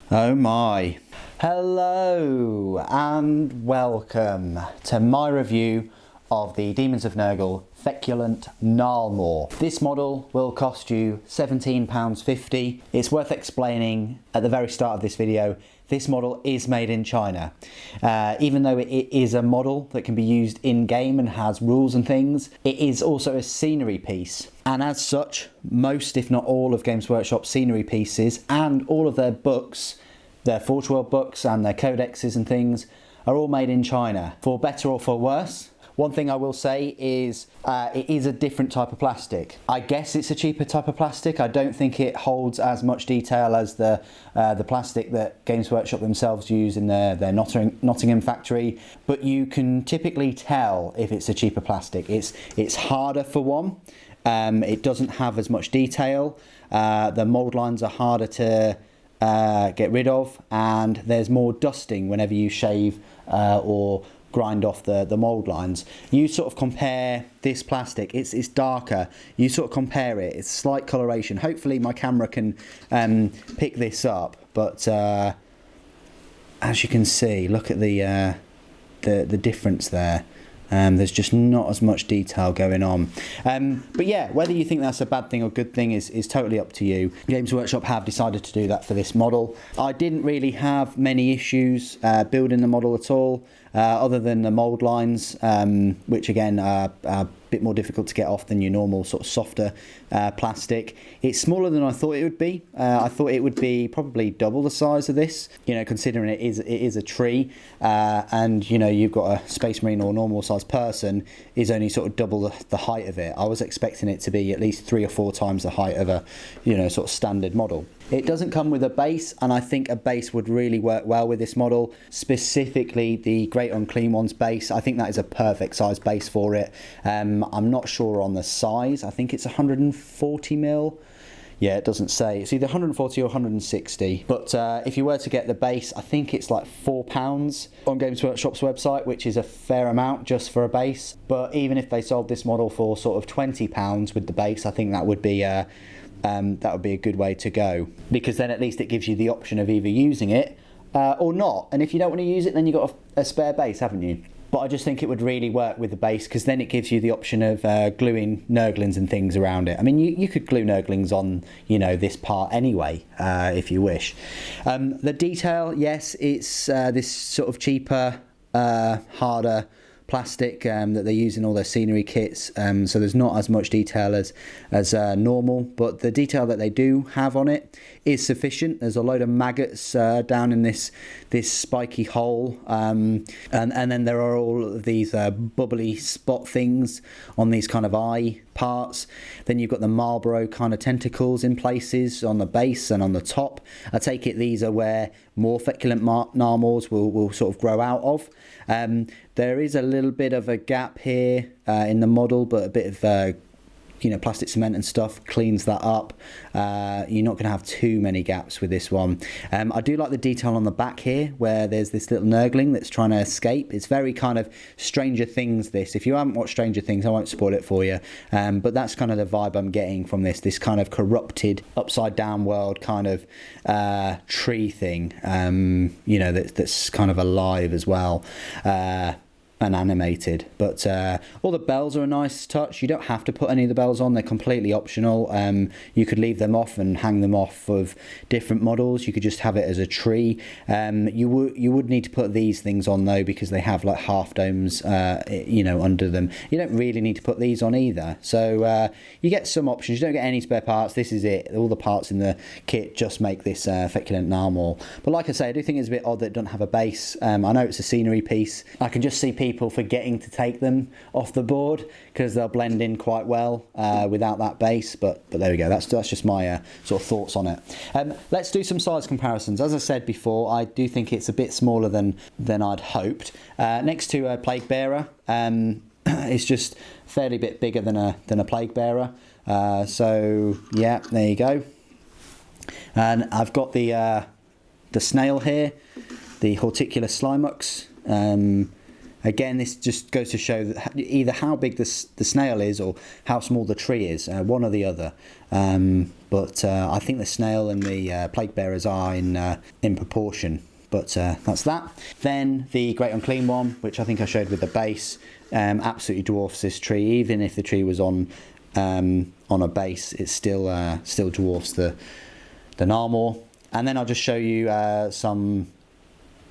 Oh my. Hello and welcome to my review of the Demons of Nurgle Feculent Gnarlmaw. This model will cost you £17.50. It's worth explaining at the very start of this video, this model is made in China. Even though it is a model that can be used in-game and has rules and things, it is also a scenery piece. And as such, most if not all of Games Workshop's scenery pieces and all of their books, their Forge World books and their codexes and things, are all made in China. For better or for worse, one thing I will say is it is a different type of plastic. I guess it's a cheaper type of plastic. I don't think it holds as much detail as the plastic that Games Workshop themselves use in their Nottingham factory, but you can typically tell if it's a cheaper plastic. It's harder for one. It doesn't have as much detail. The mould lines are harder to get rid of, and there's more dusting whenever you shave or grind off the mould lines. You sort of compare this plastic, it's darker, you sort of compare it, it's slight coloration. Hopefully my camera can pick this up, but as you can see, look at the difference there. There's just not as much detail going on. But yeah, whether you think that's a bad thing or good thing is totally up to you. Games Workshop have decided to do that for this model. I didn't really have many issues building the model at all, other than the mould lines, which again are a bit more difficult to get off than your normal sort of softer plastic. It's smaller than I thought it would be. I thought it would be probably double the size of this, you know, considering it is a tree, and you know, you've got a Space Marine or normal size person is only sort of double the height of it. I was expecting it to be at least 3 or 4 times the height of a, you know, sort of standard model. It doesn't come with a base, and I think a base would really work well with this model, specifically the Great Unclean One's base. I think that is a perfect size base for it. I'm not sure on the size. I think it's 140mm. Yeah, it doesn't say. It's either 140 or 160. But if you were to get the base, I think it's like £4 on Games Workshop's website, which is a fair amount just for a base. But even if they sold this model for sort of £20 with the base, I think that would be a good way to go, because then at least it gives you the option of either using it or not. And if you don't want to use it, then you've got a spare base, haven't you? But I just think it would really work with the base, because then it gives you the option of gluing Nurglings and things around it. I mean, you could glue Nurglings on, you know, this part anyway, if you wish. The detail, yes, it's this sort of cheaper, harder plastic that they use in all their scenery kits, so there's not as much detail as normal, but the detail that they do have on it is sufficient. There's a load of maggots down in this spiky hole, and then there are all of these bubbly spot things on these kind of eye parts. Then you've got the Marlborough kind of tentacles in places on the base and on the top. I take it these are where more Feculent Gnarlmaws will sort of grow out of. There is a little bit of a gap here in the model, but a bit of you know, plastic cement and stuff cleans that up. You're not going to have too many gaps with this one. I do like the detail on the back here, where there's this little Nurgling that's trying to escape. It's very kind of Stranger Things, this. If you haven't watched Stranger Things, I won't spoil it for you, but that's kind of the vibe I'm getting from this kind of corrupted, upside down world kind of tree thing, you know, that's kind of alive as well. And animated, but all the bells are a nice touch. You don't have to put any of the bells on, they're completely optional. You could leave them off and hang them off of different models. You could just have it as a tree. You would need to put these things on though, because they have like half domes you know, under them. You don't really need to put these on either, so you get some options. You don't get any spare parts. This is it, all the parts in the kit just make this Feculent Gnarlmaw. But like I say, I do think it's a bit odd that it doesn't have a base. I know it's a scenery piece. I can just see people forgetting to take them off the board because they'll blend in quite well without that base, but there we go. That's just my sort of thoughts on it. Let's do some size comparisons. As I said before, I do think it's a bit smaller than I'd hoped. Next to a Plague Bearer, it's just fairly bit bigger than a Plague Bearer. So yeah, there you go. And I've got the snail here, the Horticulus Slimux. Again, this just goes to show that either how big the snail is or how small the tree is, one or the other. But I think the snail and the plague bearers are in proportion. But that's that. Then the Great Unclean One, which I think I showed with the base, absolutely dwarfs this tree. Even if the tree was on a base, it still dwarfs the Gnarlmaw. And then I'll just show you some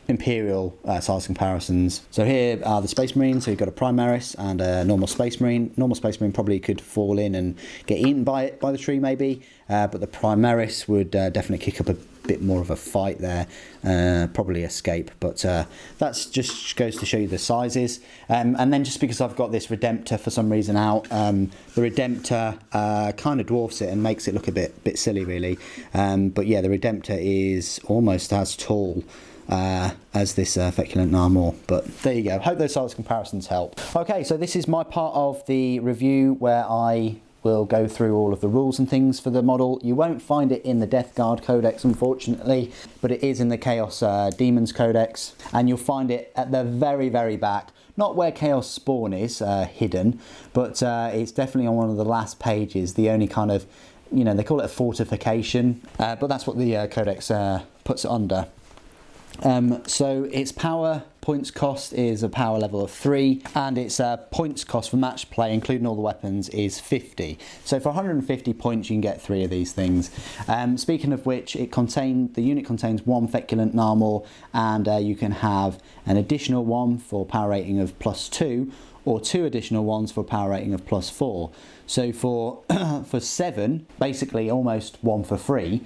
Imperial size comparisons. So here are the Space Marines. So you've got a Primaris and a normal Space Marine. Normal Space Marine probably could fall in and get eaten by the tree maybe, but the Primaris would definitely kick up a bit more of a fight there, probably escape. But that's just goes to show you the sizes. And then just because I've got this Redemptor for some reason out, the Redemptor kind of dwarfs it and makes it look a bit silly really. But yeah, the Redemptor is almost as tall as this Feculent Gnarlmaw. But there you go. Hope those size comparisons help. Okay, so this is my part of the review where I will go through all of the rules and things for the model. You won't find it in the Death Guard Codex, unfortunately, but it is in the Chaos Demons Codex, and you'll find it at the very, very back. Not where Chaos Spawn is hidden, but it's definitely on one of the last pages, the only kind of, you know, they call it a fortification, but that's what the Codex puts it under. So its power points cost is a power level of 3, and its points cost for match play, including all the weapons, is 50. So for 150 points you can get 3 of these things. Speaking of which, the unit contains 1 Feculent Gnarlmaw, and you can have an additional one for power rating of +2, or 2 additional ones for power rating of +4. So for 7, basically almost 1 for free,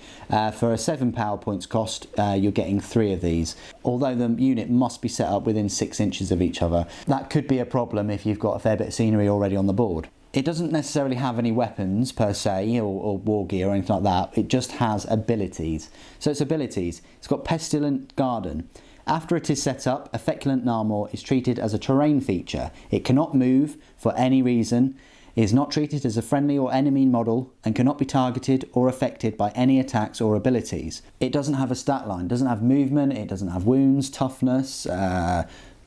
for a 7 power points cost, you're getting 3 of these. Although the unit must be set up within 6 inches of each other. That could be a problem if you've got a fair bit of scenery already on the board. It doesn't necessarily have any weapons per se, or war gear or anything like that. It just has abilities. So its abilities, it's got Pestilent Garden. After it is set up, a Feculent Gnarlmaw is treated as a terrain feature. It cannot move for any reason, is not treated as a friendly or enemy model, and cannot be targeted or affected by any attacks or abilities. It doesn't have a stat line, doesn't have movement, it doesn't have wounds, toughness,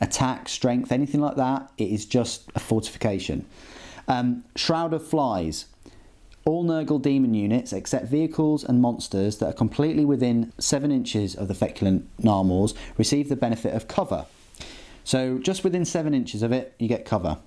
attack, strength, anything like that. It is just a fortification. Shroud of Flies. All Nurgle demon units, except vehicles and monsters that are completely within 7 inches of the Feculent Gnarlmaws, receive the benefit of cover. So just within 7 inches of it, you get cover.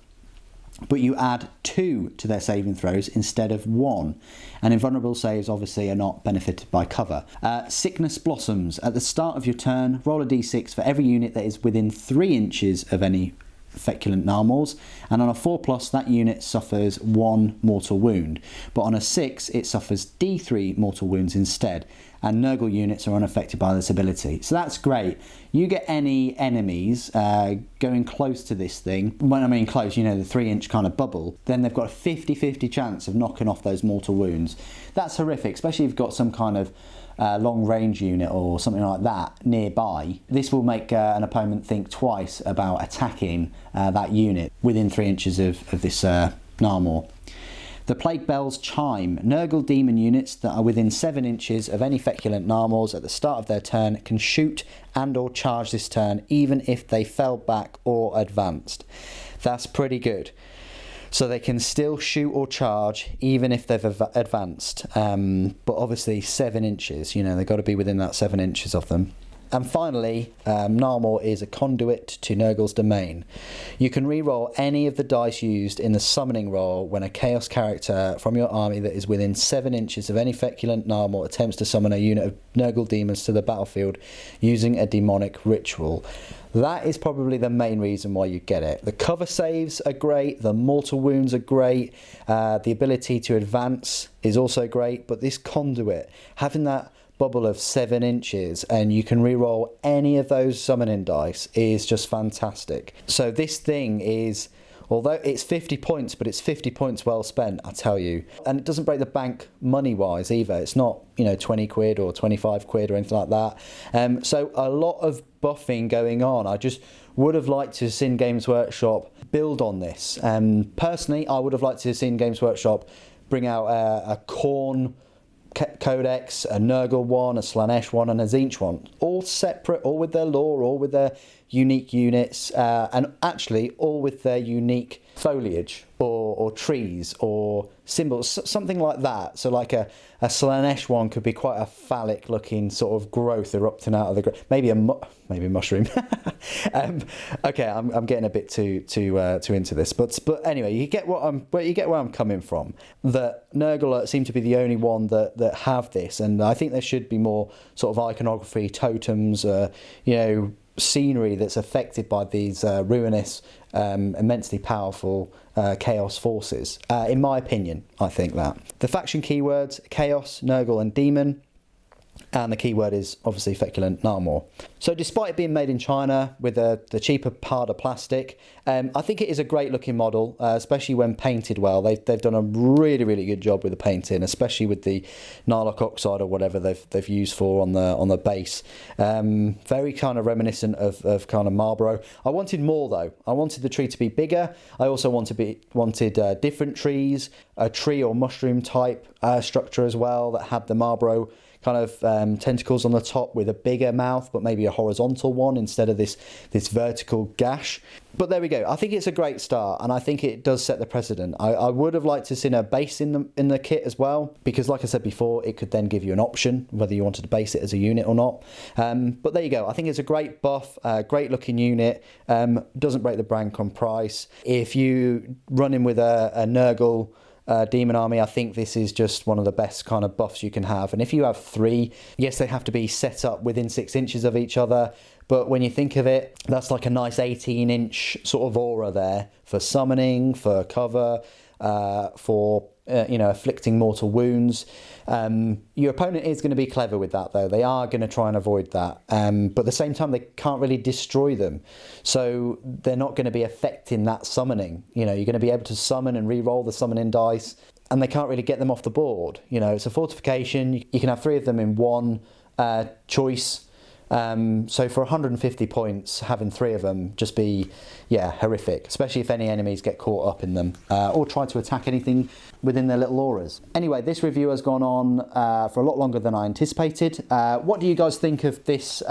But you add 2 to their saving throws instead of 1. And invulnerable saves obviously are not benefited by cover. Sickness Blossoms. At the start of your turn, roll a d6 for every unit that is within 3 inches of any Feculent Gnarlmaws, and on a 4+, that unit suffers 1 mortal wound, but on a 6 it suffers d3 mortal wounds instead, and Nurgle units are unaffected by this ability. So that's great. You get any enemies going close to this thing, when I mean close, you know, the 3-inch kind of bubble, then they've got a 50-50 chance of knocking off those mortal wounds. That's horrific, especially if you've got some kind of long range unit or something like that nearby. This will make an opponent think twice about attacking that unit within 3 inches of this Gnarlmaw. The Plague Bell's Chime. Nurgle demon units that are within 7 inches of any Feculent Gnarlmaws at the start of their turn can shoot and or charge this turn, even if they fell back or advanced. That's pretty good. So they can still shoot or charge even if they've advanced, but obviously 7 inches, you know, they've got to be within that 7 inches of them. And finally, Gnarlmaw is a conduit to Nurgle's domain. You can re-roll any of the dice used in the summoning roll when a Chaos character from your army that is within 7 inches of any Feculent Gnarlmaw attempts to summon a unit of Nurgle demons to the battlefield using a demonic ritual. That is probably the main reason why you get it. The cover saves are great, the mortal wounds are great, the ability to advance is also great, but this conduit, having that bubble of 7 inches and you can re-roll any of those summoning dice is just fantastic. So this thing is, although it's 50 points, but it's 50 points well spent, I tell you. And it doesn't break the bank money-wise either. It's not, you know, 20 quid or 25 quid or anything like that. So a lot of buffing going on. I just would have liked to have seen Games Workshop build on this. Personally, I would have liked to have seen Games Workshop bring out a Khorne Codex, a Nurgle one, a Slanesh one, and a Tzeentch one, all all separate, all with their lore, all with their unique units, and actually all with their unique foliage or trees or symbols, something like that. So like a Slanesh one could be quite a phallic looking sort of growth erupting out of the ground. Maybe a mushroom. Okay, I'm getting a bit too into this, but anyway, you get what I'm coming from. That Nurgle seem to be the only one that have this, and I think there should be more sort of iconography, totems, scenery that's affected by these ruinous, immensely powerful chaos forces. In my opinion, I think that. The faction keywords: Chaos, Nurgle and Demon. And the keyword is obviously Feculent Gnarlmaw. So despite it being made in China with the cheaper, harder plastic, I think it is a great looking model, especially when painted well. They've done a really, really good job with the painting, especially with the Nylok oxide or whatever they've used for on the base. Very kind of reminiscent of kind of Marlborough. I wanted more though. I wanted the tree to be bigger. I also wanted different trees, a tree or mushroom type structure as well that had the Marlborough kind of tentacles on the top with a bigger mouth, but maybe a horizontal one instead of this vertical gash. But there we go. I think it's a great start, and I think it does set the precedent. I would have liked to see a base in the kit as well, because like I said before, it could then give you an option whether you wanted to base it as a unit or not. But there you go. I think it's a great buff, great looking unit. Doesn't break the bank on price. If you run in with a Nurgle Demon army, I think this is just one of the best kind of buffs you can have. And if you have 3, yes, they have to be set up within 6 inches of each other, but when you think of it, that's like a nice 18-inch sort of aura there for summoning, for cover, for afflicting mortal wounds. Your opponent is going to be clever with that though. They are going to try and avoid that, but at the same time they can't really destroy them, so they're not going to be affecting that summoning. You're going to be able to summon and re-roll the summoning dice, and they can't really get them off the board. It's a fortification. You can have 3 of them in one choice. So for 150 points, having 3 of them just be, horrific, especially if any enemies get caught up in them or try to attack anything within their little auras. Anyway, this review has gone on for a lot longer than I anticipated. What do you guys think of this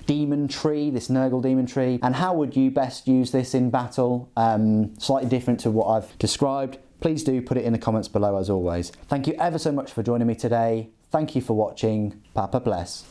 demon tree, this Nurgle demon tree, and how would you best use this in battle? Slightly different to what I've described. Please do put it in the comments below as always. Thank you ever so much for joining me today. Thank you for watching. Papa bless.